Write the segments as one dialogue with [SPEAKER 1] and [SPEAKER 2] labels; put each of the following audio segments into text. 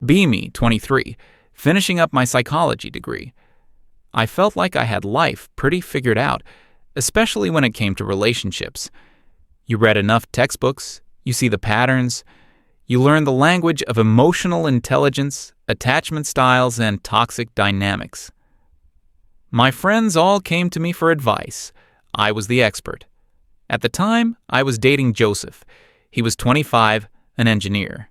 [SPEAKER 1] Me, 23, finishing up my psychology degree. I felt like I had life pretty figured out, especially when it came to relationships. You read enough textbooks, you see the patterns, you learn the language of emotional intelligence, attachment styles, and toxic dynamics. My friends all came to me for advice. I was the expert. At the time, I was dating Joseph. He was 25, an engineer.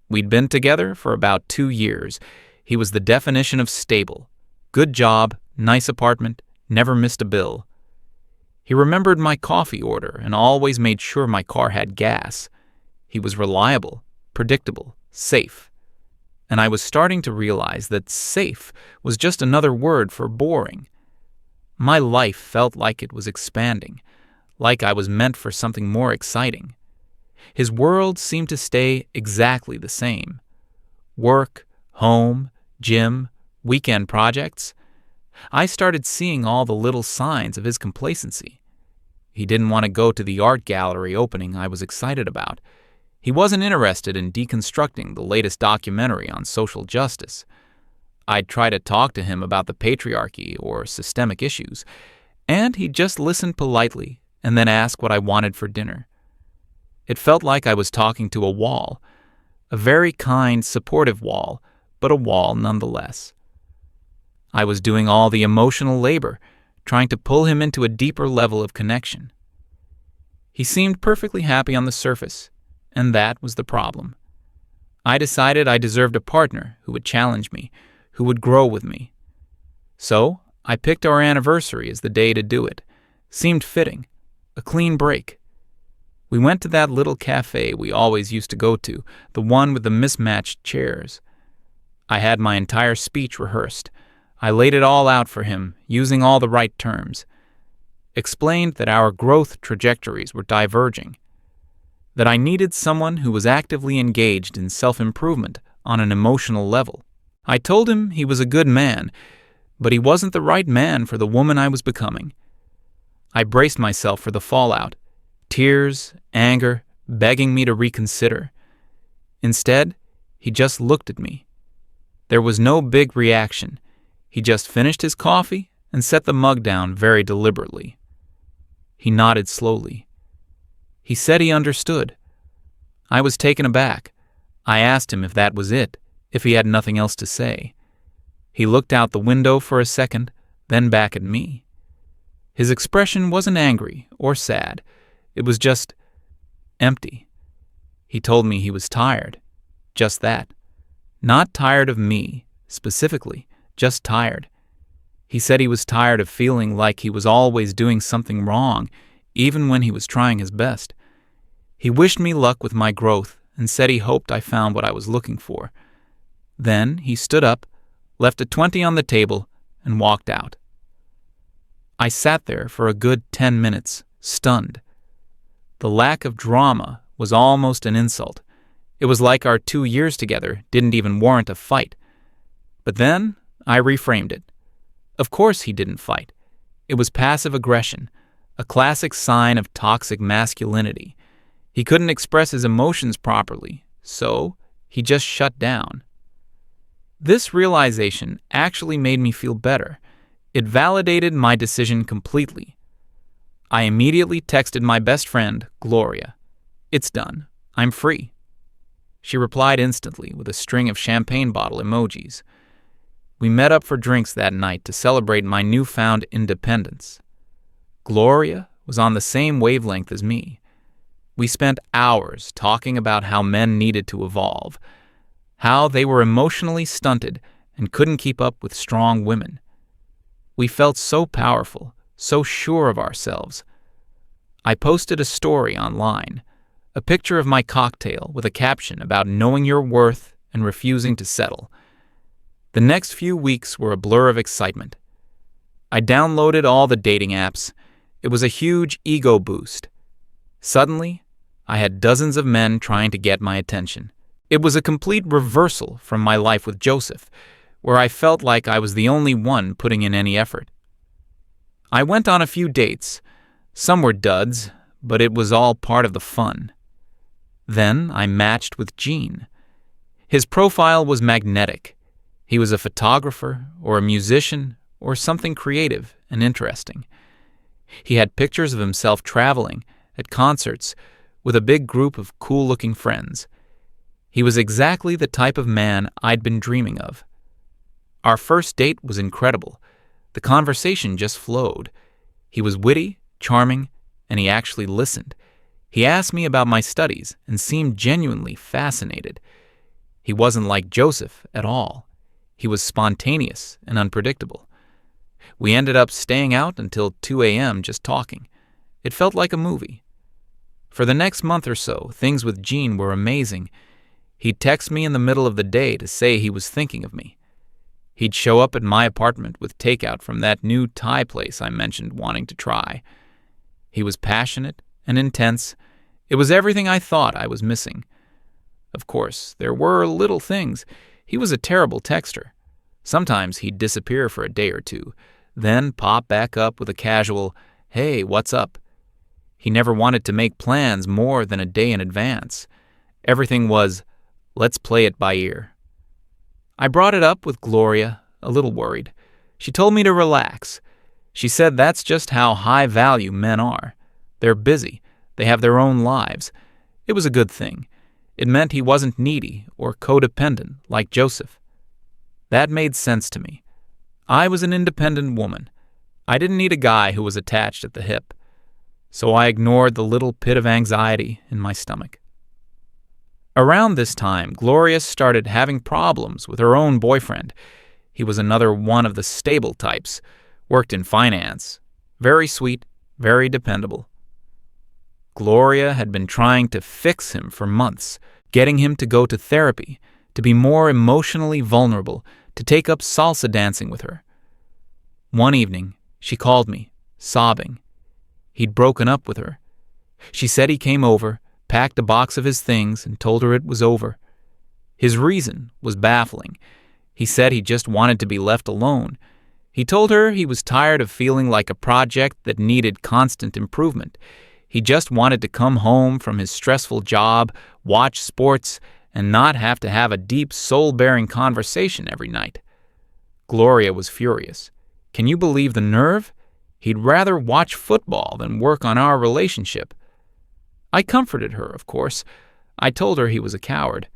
[SPEAKER 1] We'd been together for about 2 years. He was the definition of stable. Good job, nice apartment, never missed a bill. He remembered my coffee order and always made sure my car had gas. He was reliable, predictable, safe. And I was starting to realize that safe was just another word for boring. My life felt like it was expanding, like I was meant for something more exciting. His world seemed to stay exactly the same. Work, home, gym, weekend projects. I started seeing all the little signs of his complacency. He didn't want to go to the art gallery opening I was excited about. He wasn't interested in deconstructing the latest documentary on social justice. I'd try to talk to him about the patriarchy or systemic issues, and he'd just listen politely and then ask what I wanted for dinner. It felt like I was talking to a wall, a very kind, supportive wall, but a wall nonetheless. I was doing all the emotional labor, trying to pull him into a deeper level of connection. He seemed perfectly happy on the surface, and that was the problem. I decided I deserved a partner who would challenge me, who would grow with me. So I picked our anniversary as the day to do it. Seemed fitting, a clean break. We went to that little cafe we always used to go to, the one with the mismatched chairs. I had my entire speech rehearsed. I laid it all out for him, using all the right terms. Explained that our growth trajectories were diverging. That I needed someone who was actively engaged in self-improvement on an emotional level. I told him he was a good man, but he wasn't the right man for the woman I was becoming. I braced myself for the fallout. Tears, anger, begging me to reconsider. Instead, he just looked at me. There was no big reaction. He just finished his coffee and set the mug down very deliberately. He nodded slowly. He said he understood. I was taken aback. I asked him if that was it, if he had nothing else to say. He looked out the window for a second, then back at me. His expression wasn't angry or sad. It was just empty. He told me he was tired. Just that. Not tired of me, specifically, just tired. He said he was tired of feeling like he was always doing something wrong, even when he was trying his best. He wished me luck with my growth and said he hoped I found what I was looking for. Then he stood up, left a 20 on the table, and walked out. I sat there for a good 10 minutes, stunned. The lack of drama was almost an insult. It was like our 2 years together didn't even warrant a fight. But then I reframed it. Of course he didn't fight. It was passive aggression, a classic sign of toxic masculinity. He couldn't express his emotions properly, so he just shut down. This realization actually made me feel better. It validated my decision completely. I immediately texted my best friend, Gloria. "It's done. I'm free." She replied instantly with a string of champagne bottle emojis. We met up for drinks that night to celebrate my newfound independence. Gloria was on the same wavelength as me. We spent hours talking about how men needed to evolve, how they were emotionally stunted and couldn't keep up with strong women. We felt so powerful, so sure of ourselves. I posted a story online, a picture of my cocktail with a caption about knowing your worth and refusing to settle. The next few weeks were a blur of excitement. I downloaded all the dating apps. It was a huge ego boost. Suddenly, I had dozens of men trying to get my attention. It was a complete reversal from my life with Joseph, where I felt like I was the only one putting in any effort. I went on a few dates. Some were duds, but it was all part of the fun. Then I matched with Gene. His profile was magnetic. He was a photographer or a musician or something creative and interesting. He had pictures of himself traveling, at concerts, with a big group of cool-looking friends. He was exactly the type of man I'd been dreaming of. Our first date was incredible. The conversation just flowed. He was witty, charming, and he actually listened. He asked me about my studies and seemed genuinely fascinated. He wasn't like Joseph at all. He was spontaneous and unpredictable. We ended up staying out until 2 a.m. just talking. It felt like a movie. For the next month or so, things with Gene were amazing. He'd text me in the middle of the day to say he was thinking of me. He'd show up at my apartment with takeout from that new Thai place I mentioned wanting to try. He was passionate and intense. It was everything I thought I was missing. Of course, there were little things. He was a terrible texter. Sometimes he'd disappear for a day or two, then pop back up with a casual, "Hey, what's up?" He never wanted to make plans more than a day in advance. Everything was, let's play it by ear. I brought it up with Gloria, a little worried. She told me to relax. She said that's just how high-value men are. They're busy. They have their own lives. It was a good thing. It meant he wasn't needy or codependent like Joseph. That made sense to me. I was an independent woman. I didn't need a guy who was attached at the hip. So I ignored the little pit of anxiety in my stomach. Around this time, Gloria started having problems with her own boyfriend. He was another one of the stable types, worked in finance. Very sweet, very dependable. Gloria had been trying to fix him for months, getting him to go to therapy, to be more emotionally vulnerable, to take up salsa dancing with her. One evening, she called me, sobbing. He'd broken up with her. She said he came over, packed a box of his things, and told her it was over. His reason was baffling. He said he just wanted to be left alone. He told her he was tired of feeling like a project that needed constant improvement. He just wanted to come home from his stressful job, watch sports, and not have to have a deep, soul-bearing conversation every night. Gloria was furious. Can you believe the nerve? He'd rather watch football than work on our relationship. I comforted her, of course. I told her he was a coward,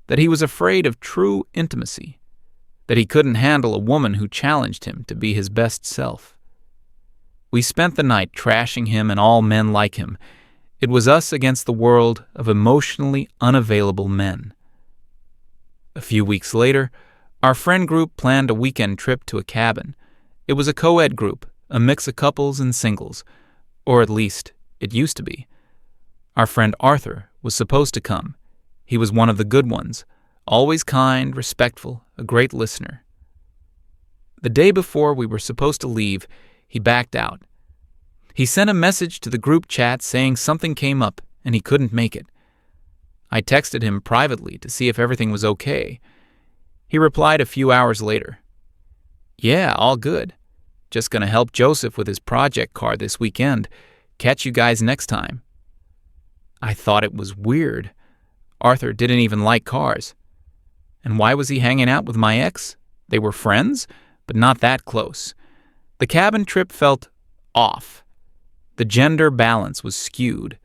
[SPEAKER 1] that he was afraid of true intimacy, that he couldn't handle a woman who challenged him to be his best self. We spent the night trashing him and all men like him. It was us against the world of emotionally unavailable men. A few weeks later, our friend group planned a weekend trip to a cabin. It was a co-ed group, a mix of couples and singles, or at least it used to be. Our friend Arthur was supposed to come. He was one of the good ones, always kind, respectful, a great listener. The day before we were supposed to leave, he backed out. He sent a message to the group chat saying something came up and he couldn't make it. I texted him privately to see if everything was okay. He replied a few hours later. "Yeah, all good. Just gonna help Joseph with his project car this weekend. Catch you guys next time." I thought it was weird. Arthur didn't even like cars. And why was he hanging out with my ex? They were friends, but not that close. The cabin trip felt off. The gender balance was skewed.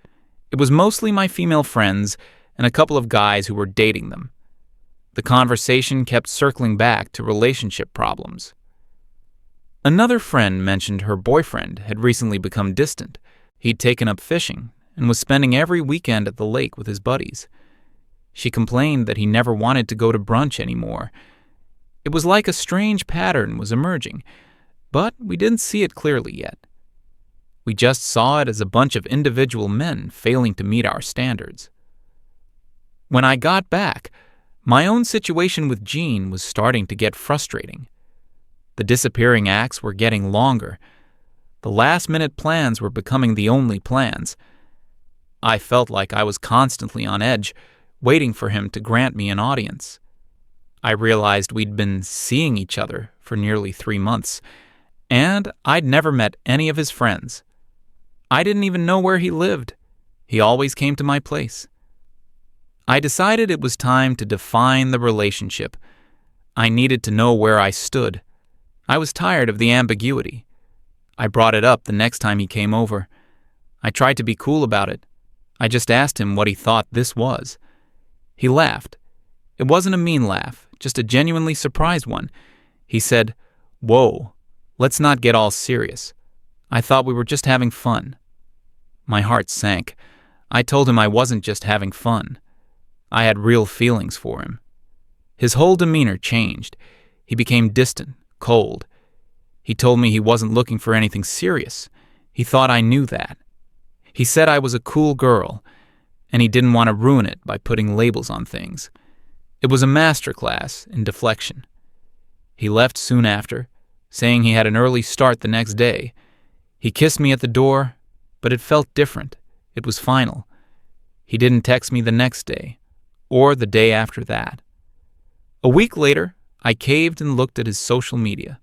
[SPEAKER 1] It was mostly my female friends and a couple of guys who were dating them. The conversation kept circling back to relationship problems. Another friend mentioned her boyfriend had recently become distant. He'd taken up fishing and was spending every weekend at the lake with his buddies. She complained that he never wanted to go to brunch anymore. It was like a strange pattern was emerging, but we didn't see it clearly yet. We just saw it as a bunch of individual men failing to meet our standards. When I got back, my own situation with Gene was starting to get frustrating. The disappearing acts were getting longer. The last-minute plans were becoming the only plans. I felt like I was constantly on edge, waiting for him to grant me an audience. I realized we'd been seeing each other for nearly 3 months, and I'd never met any of his friends. I didn't even know where he lived. He always came to my place. I decided it was time to define the relationship. I needed to know where I stood. I was tired of the ambiguity. I brought it up the next time he came over. I tried to be cool about it. I just asked him what he thought this was. He laughed. It wasn't a mean laugh, just a genuinely surprised one. He said, "Whoa, let's not get all serious. I thought we were just having fun." My heart sank. I told him I wasn't just having fun. I had real feelings for him. His whole demeanor changed. He became distant, cold. He told me he wasn't looking for anything serious. He thought I knew that. He said I was a cool girl, and he didn't want to ruin it by putting labels on things. It was a masterclass in deflection. He left soon after, saying he had an early start the next day. He kissed me at the door, but it felt different. It was final. He didn't text me the next day, or the day after that. A week later, I caved and looked at his social media.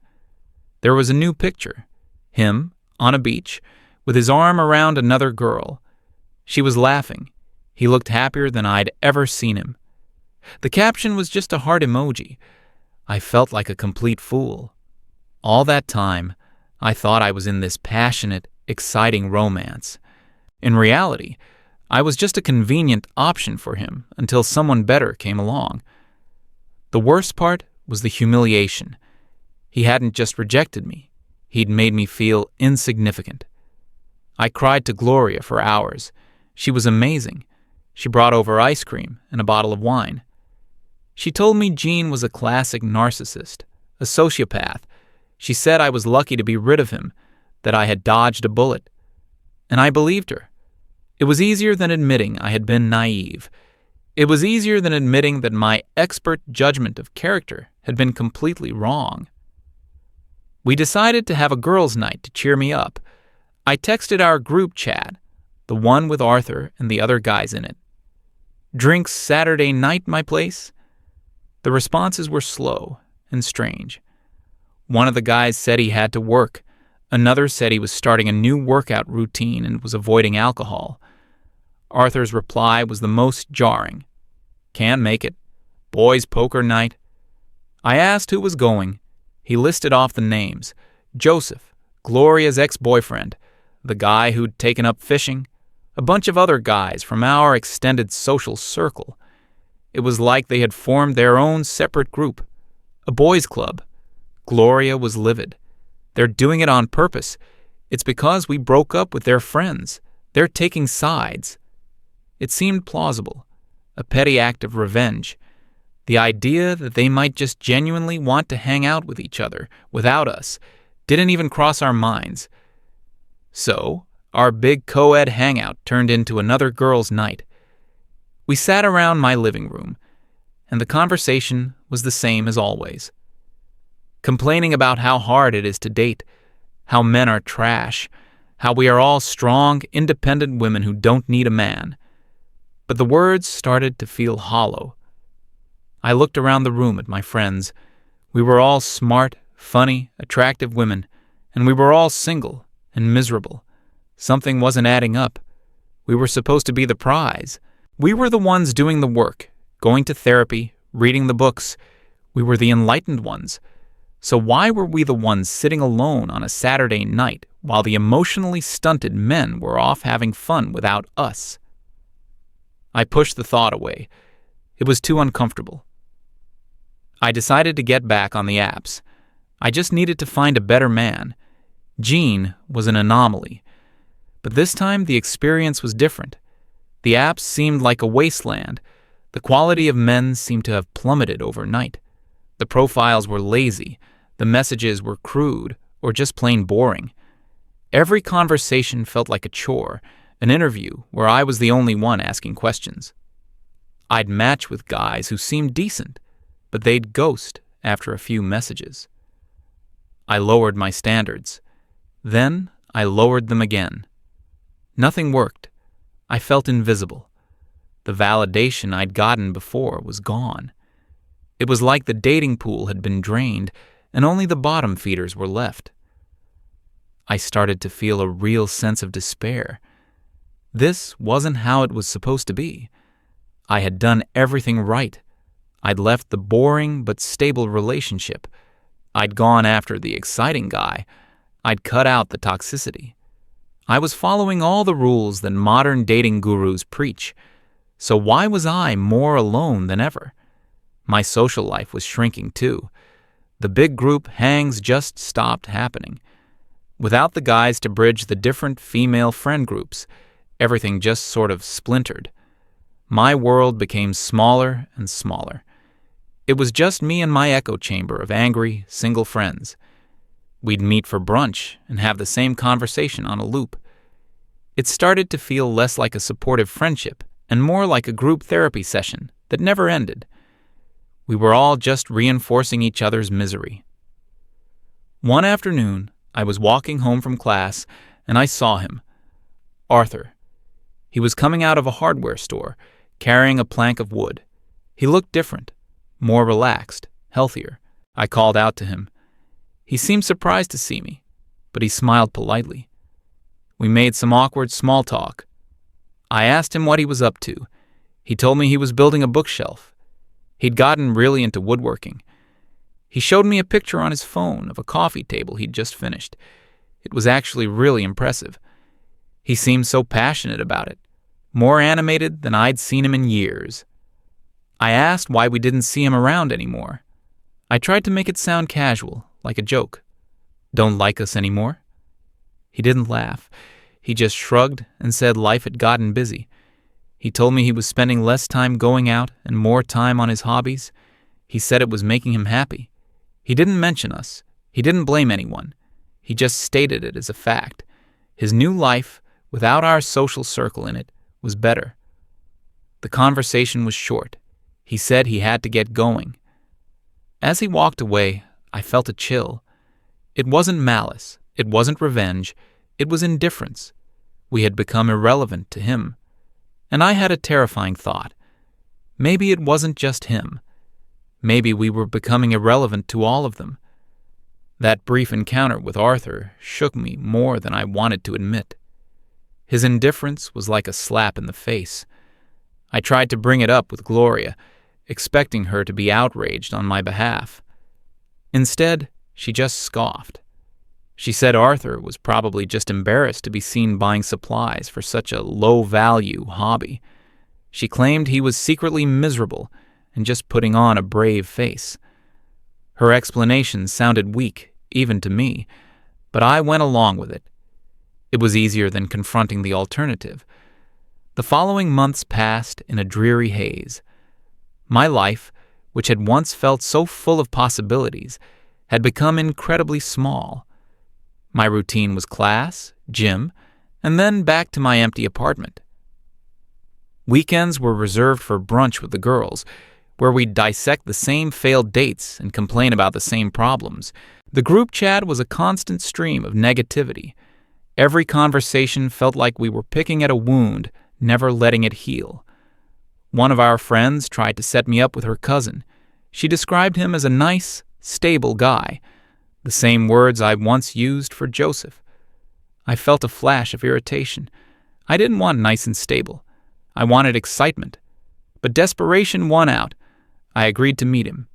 [SPEAKER 1] There was a new picture, him on a beach, with his arm around another girl. She was laughing. He looked happier than I'd ever seen him. The caption was just a heart emoji. I felt like a complete fool. All that time, I thought I was in this passionate, exciting romance. In reality, I was just a convenient option for him until someone better came along. The worst part was the humiliation. He hadn't just rejected me. He'd made me feel insignificant. I cried to Gloria for hours. She was amazing. She brought over ice cream and a bottle of wine. She told me Gene was a classic narcissist, a sociopath. She said I was lucky to be rid of him, that I had dodged a bullet. And I believed her. It was easier than admitting I had been naive. It was easier than admitting that my expert judgment of character had been completely wrong. We decided to have a girls' night to cheer me up. I texted our group chat, the one with Arthur and the other guys in it. "Drinks Saturday night, my place?" The responses were slow and strange. One of the guys said he had to work. Another said he was starting a new workout routine and was avoiding alcohol. Arthur's reply was the most jarring. "Can't make it. Boys' poker night." I asked who was going. He listed off the names. Joseph, Gloria's ex-boyfriend, the guy who'd taken up fishing, a bunch of other guys from our extended social circle. It was like they had formed their own separate group, a boys' club. Gloria was livid. "They're doing it on purpose. It's because we broke up with their friends. They're taking sides." It seemed plausible, a petty act of revenge. The idea that they might just genuinely want to hang out with each other without us didn't even cross our minds. So, our big co-ed hangout turned into another girls' night. We sat around my living room, and the conversation was the same as always. Complaining about how hard it is to date, how men are trash, how we are all strong, independent women who don't need a man. But the words started to feel hollow. I looked around the room at my friends. We were all smart, funny, attractive women, and we were all single and miserable. Something wasn't adding up. We were supposed to be the prize. We were the ones doing the work, going to therapy, reading the books. We were the enlightened ones. So why were we the ones sitting alone on a Saturday night while the emotionally stunted men were off having fun without us? I pushed the thought away. It was too uncomfortable. I decided to get back on the apps. I just needed to find a better man. Gene was an anomaly. But this time the experience was different. The apps seemed like a wasteland. The quality of men seemed to have plummeted overnight. The profiles were lazy. The messages were crude or just plain boring. Every conversation felt like a chore, an interview where I was the only one asking questions. I'd match with guys who seemed decent, but they'd ghost after a few messages. I lowered my standards. Then I lowered them again. Nothing worked. I felt invisible. The validation I'd gotten before was gone. It was like the dating pool had been drained and only the bottom feeders were left. I started to feel a real sense of despair. This wasn't how it was supposed to be. I had done everything right. I'd left the boring but stable relationship. I'd gone after the exciting guy. I'd cut out the toxicity. I was following all the rules that modern dating gurus preach. So why was I more alone than ever? My social life was shrinking too. The big group hangs just stopped happening. Without the guys to bridge the different female friend groups, everything just sort of splintered. My world became smaller and smaller. It was just me and my echo chamber of angry, single friends. We'd meet for brunch and have the same conversation on a loop. It started to feel less like a supportive friendship and more like a group therapy session that never ended. We were all just reinforcing each other's misery. One afternoon, I was walking home from class and I saw him. Arthur. He was coming out of a hardware store, carrying a plank of wood. He looked different, more relaxed, healthier. I called out to him. He seemed surprised to see me, but he smiled politely. We made some awkward small talk. I asked him what he was up to. He told me he was building a bookshelf. He'd gotten really into woodworking. He showed me a picture on his phone of a coffee table he'd just finished. It was actually really impressive. He seemed so passionate about it, more animated than I'd seen him in years. I asked why we didn't see him around anymore. I tried to make it sound casual, like a joke. Don't like us anymore? He didn't laugh. He just shrugged and said life had gotten busy. He told me he was spending less time going out and more time on his hobbies. He said it was making him happy. He didn't mention us. He didn't blame anyone. He just stated it as a fact. His new life, without our social circle in it, was better. The conversation was short. He said he had to get going. As he walked away, I felt a chill. It wasn't malice. It wasn't revenge. It was indifference. We had become irrelevant to him. And I had a terrifying thought. Maybe it wasn't just him. Maybe we were becoming irrelevant to all of them. That brief encounter with Arthur shook me more than I wanted to admit. His indifference was like a slap in the face. I tried to bring it up with Gloria, expecting her to be outraged on my behalf. Instead, she just scoffed. She said Arthur was probably just embarrassed to be seen buying supplies for such a low-value hobby. She claimed he was secretly miserable and just putting on a brave face. Her explanation sounded weak, even to me, but I went along with it. It was easier than confronting the alternative. The following months passed in a dreary haze. My life, which had once felt so full of possibilities, had become incredibly small. My routine was class, gym, and then back to my empty apartment. Weekends were reserved for brunch with the girls, where we'd dissect the same failed dates and complain about the same problems. The group chat was a constant stream of negativity. Every conversation felt like we were picking at a wound, never letting it heal. One of our friends tried to set me up with her cousin. She described him as a nice, stable guy, the same words I once used for Joseph. I felt a flash of irritation. I didn't want nice and stable. I wanted excitement. But desperation won out. I agreed to meet him.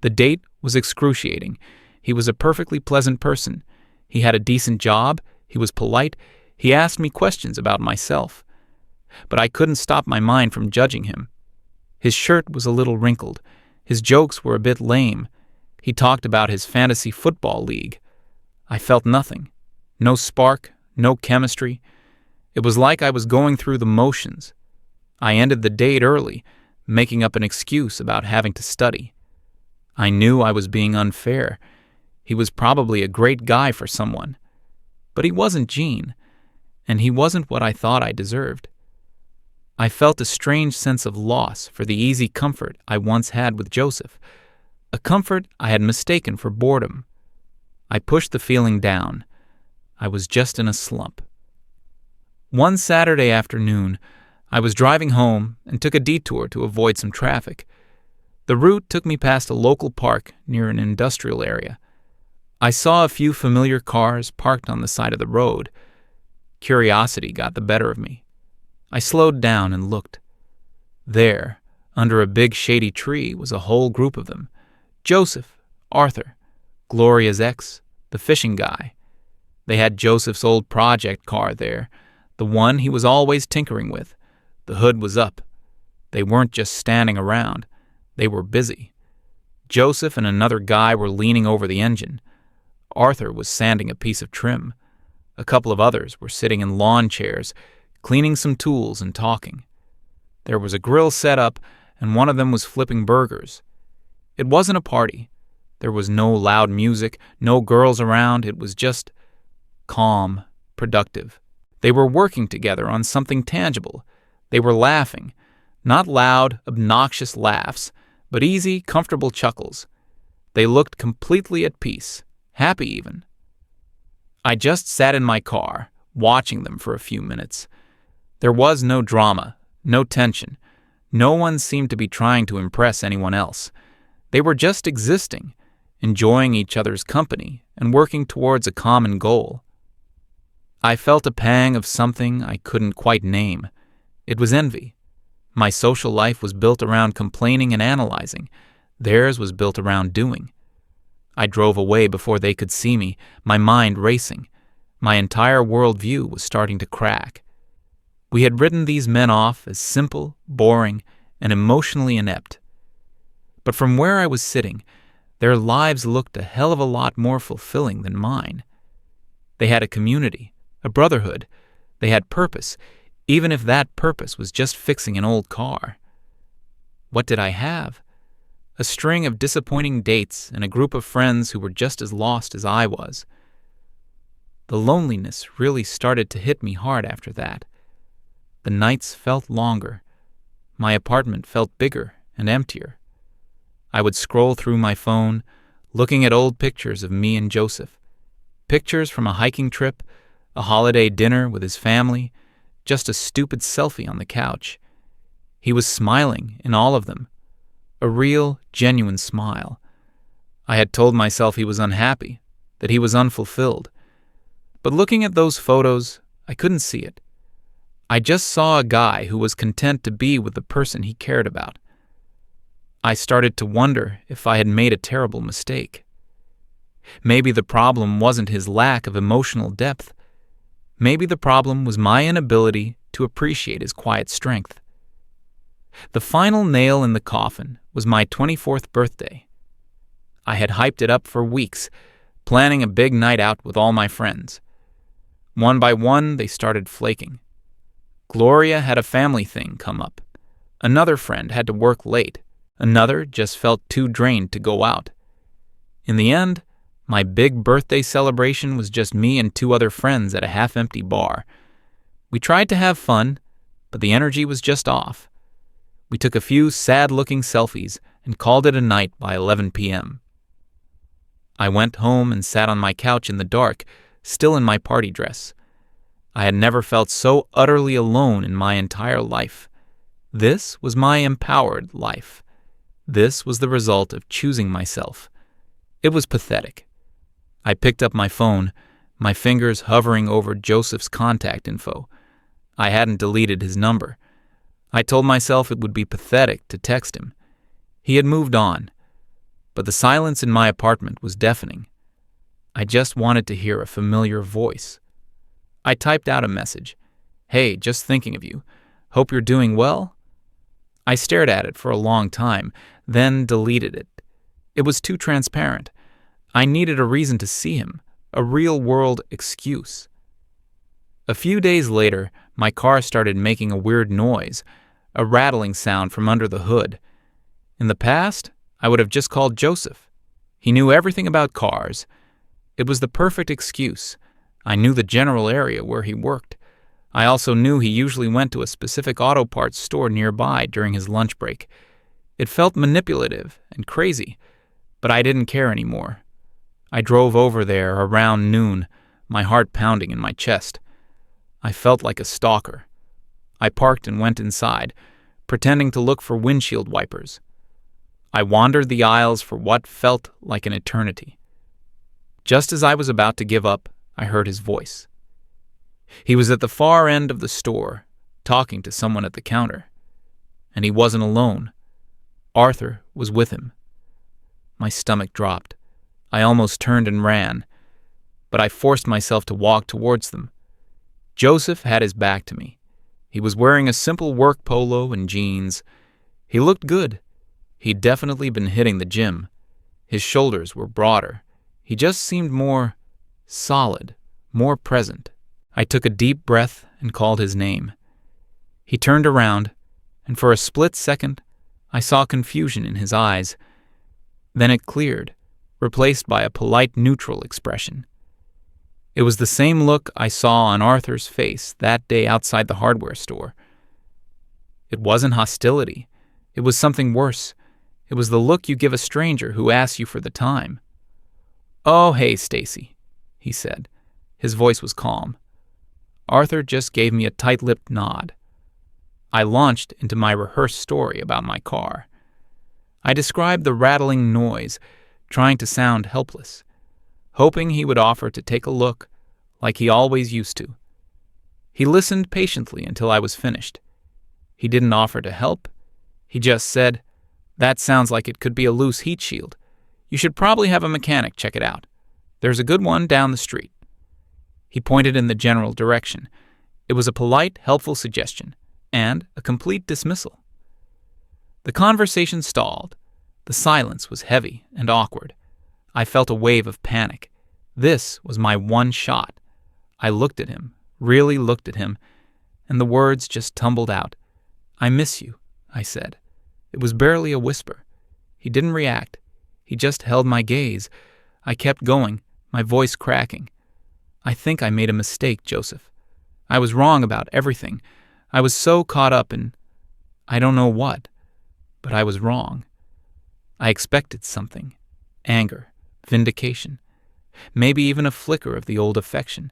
[SPEAKER 1] The date was excruciating. He was a perfectly pleasant person. He had a decent job. He was polite. He asked me questions about myself. But I couldn't stop my mind from judging him. His shirt was a little wrinkled. His jokes were a bit lame. He talked about his fantasy football league. I felt nothing. No spark, no chemistry. It was like I was going through the motions. I ended the date early, making up an excuse about having to study. I knew I was being unfair. He was probably a great guy for someone. But he wasn't Gene, and he wasn't what I thought I deserved. I felt a strange sense of loss for the easy comfort I once had with Joseph, a comfort I had mistaken for boredom. I pushed the feeling down. I was just in a slump. One Saturday afternoon, I was driving home and took a detour to avoid some traffic. The route took me past a local park near an industrial area. I saw a few familiar cars parked on the side of the road. Curiosity got the better of me. I slowed down and looked. There, under a big shady tree, was a whole group of them. Joseph, Arthur, Gloria's ex, the fishing guy. They had Joseph's old project car there, the one he was always tinkering with. The hood was up. They weren't just standing around. They were busy. Joseph and another guy were leaning over the engine. Arthur was sanding a piece of trim. A couple of others were sitting in lawn chairs, cleaning some tools and talking. There was a grill set up, and one of them was flipping burgers. It wasn't a party. There was no loud music, no girls around. It was just calm, productive. They were working together on something tangible. They were laughing. Not loud, obnoxious laughs, but easy, comfortable chuckles. They looked completely at peace, happy even. I just sat in my car, watching them for a few minutes. There was no drama, no tension. No one seemed to be trying to impress anyone else. They were just existing, enjoying each other's company and working towards a common goal. I felt a pang of something I couldn't quite name. It was envy. My social life was built around complaining and analyzing. Theirs was built around doing. I drove away before they could see me, my mind racing. My entire worldview was starting to crack. We had written these men off as simple, boring, and emotionally inept. But from where I was sitting, their lives looked a hell of a lot more fulfilling than mine. They had a community, a brotherhood. They had purpose, even if that purpose was just fixing an old car. What did I have? A string of disappointing dates and a group of friends who were just as lost as I was. The loneliness really started to hit me hard after that. The nights felt longer. My apartment felt bigger and emptier. I would scroll through my phone, looking at old pictures of me and Joseph. Pictures from a hiking trip, a holiday dinner with his family, just a stupid selfie on the couch. He was smiling in all of them. A real, genuine smile. I had told myself he was unhappy, that he was unfulfilled. But looking at those photos, I couldn't see it. I just saw a guy who was content to be with the person he cared about. I started to wonder if I had made a terrible mistake. Maybe the problem wasn't his lack of emotional depth. Maybe the problem was my inability to appreciate his quiet strength. The final nail in the coffin was my 24th birthday. I had hyped it up for weeks, planning a big night out with all my friends. One by one, they started flaking. Gloria had a family thing come up. Another friend had to work late. Another just felt too drained to go out. In the end, my big birthday celebration was just me and two other friends at a half-empty bar. We tried to have fun, but the energy was just off. We took a few sad-looking selfies and called it a night by 11 p.m. I went home and sat on my couch in the dark, still in my party dress. I had never felt so utterly alone in my entire life. This was my empowered life. This was the result of choosing myself. It was pathetic. I picked up my phone, my fingers hovering over Joseph's contact info. I hadn't deleted his number. I told myself it would be pathetic to text him. He had moved on, but the silence in my apartment was deafening. I just wanted to hear a familiar voice. I typed out a message. "Hey, just thinking of you. Hope you're doing well?" I stared at it for a long time, then deleted it. It was too transparent. I needed a reason to see him, a real-world excuse. A few days later, my car started making a weird noise, a rattling sound from under the hood. In the past, I would have just called Joseph. He knew everything about cars. It was the perfect excuse. I knew the general area where he worked. I also knew he usually went to a specific auto parts store nearby during his lunch break. It felt manipulative and crazy, but I didn't care anymore. I drove over there around noon, my heart pounding in my chest. I felt like a stalker. I parked and went inside, pretending to look for windshield wipers. I wandered the aisles for what felt like an eternity. Just as I was about to give up, I heard his voice. He was at the far end of the store, talking to someone at the counter. And he wasn't alone. Arthur was with him. My stomach dropped. I almost turned and ran, but I forced myself to walk towards them. Joseph had his back to me. He was wearing a simple work polo and jeans. He looked good. He'd definitely been hitting the gym. His shoulders were broader. He just seemed more solid, more present. I took a deep breath and called his name. He turned around, and for a split second, I saw confusion in his eyes. Then it cleared, replaced by a polite, neutral expression. It was the same look I saw on Arthur's face that day outside the hardware store. It wasn't hostility. It was something worse. It was the look you give a stranger who asks you for the time. "Oh, hey, Stacy," he said. His voice was calm. Arthur just gave me a tight-lipped nod. I launched into my rehearsed story about my car. I described the rattling noise, trying to sound helpless, hoping he would offer to take a look like he always used to. He listened patiently until I was finished. He didn't offer to help. He just said, "That sounds like it could be a loose heat shield. You should probably have a mechanic check it out. There's a good one down the street." He pointed in the general direction. It was a polite, helpful suggestion, and a complete dismissal. The conversation stalled. The silence was heavy and awkward. I felt a wave of panic. This was my one shot. I looked at him, really looked at him, and the words just tumbled out. "I miss you," I said. It was barely a whisper. He didn't react. He just held my gaze. I kept going, my voice cracking. "I think I made a mistake, Joseph. I was wrong about everything. I was so caught up in I don't know what, but I was wrong. I expected something. Anger, vindication, maybe even a flicker of the old affection.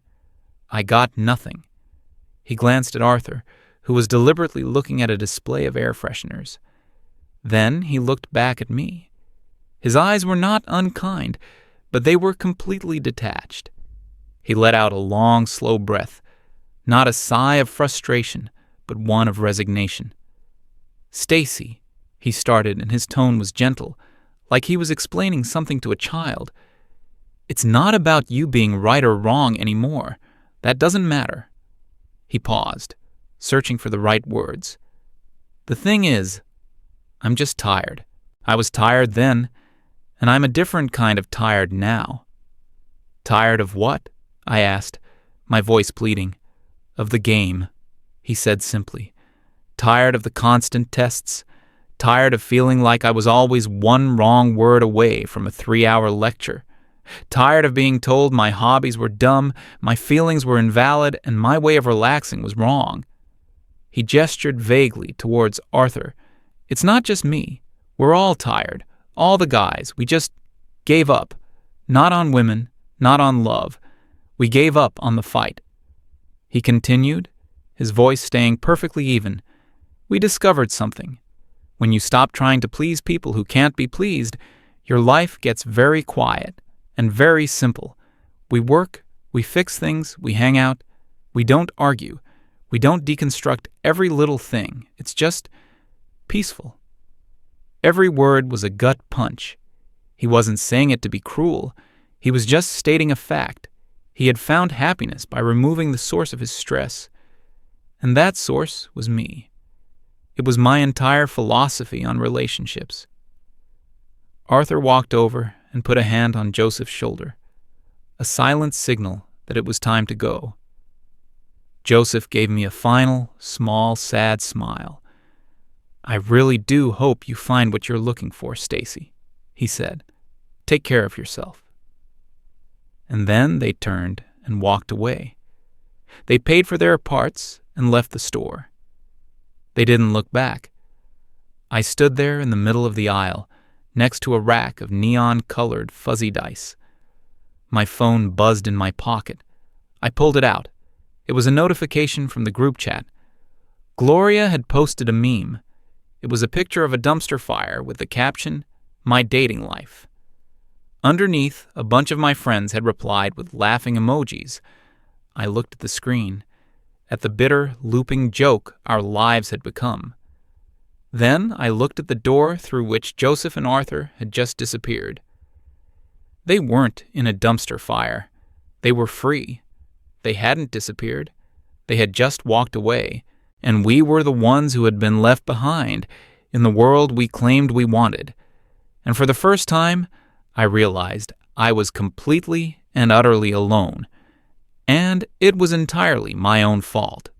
[SPEAKER 1] I got nothing." He glanced at Arthur, who was deliberately looking at a display of air fresheners. Then he looked back at me. His eyes were not unkind, but they were completely detached. He let out a long, slow breath, not a sigh of frustration, but one of resignation. "Stacy," he started, and his tone was gentle, like he was explaining something to a child. "It's not about you being right or wrong anymore. That doesn't matter." He paused, searching for the right words. "The thing is, I'm just tired. I was tired then, and I'm a different kind of tired now." "Tired of what?" I asked, my voice pleading. "Of the game," he said simply. "Tired of the constant tests. Tired of feeling like I was always one wrong word away from a 3-hour lecture. Tired of being told my hobbies were dumb, my feelings were invalid, and my way of relaxing was wrong." He gestured vaguely towards Arthur. "It's not just me. We're all tired. All the guys. We just gave up. Not on women, not on love. We gave up on the fight." He continued, his voice staying perfectly even. "We discovered something. When you stop trying to please people who can't be pleased, your life gets very quiet and very simple. We work, we fix things, we hang out. We don't argue. We don't deconstruct every little thing. It's just peaceful." Every word was a gut punch. He wasn't saying it to be cruel. He was just stating a fact. He had found happiness by removing the source of his stress. And that source was me. It was my entire philosophy on relationships. Arthur walked over and put a hand on Joseph's shoulder, a silent signal that it was time to go. Joseph gave me a final, small, sad smile. "I really do hope you find what you're looking for, Stacy," he said. "Take care of yourself." And then they turned and walked away. They paid for their parts and left the store. They didn't look back. I stood there in the middle of the aisle, next to a rack of neon-colored fuzzy dice. My phone buzzed in my pocket. I pulled it out. It was a notification from the group chat. Gloria had posted a meme. It was a picture of a dumpster fire with the caption, "My dating life." Underneath, a bunch of my friends had replied with laughing emojis. I looked at the screen, at the bitter, looping joke our lives had become. Then I looked at the door through which Joseph and Arthur had just disappeared. They weren't in a dumpster fire. They were free. They hadn't disappeared. They had just walked away, and we were the ones who had been left behind in the world we claimed we wanted. And for the first time, I realized I was completely and utterly alone, and it was entirely my own fault.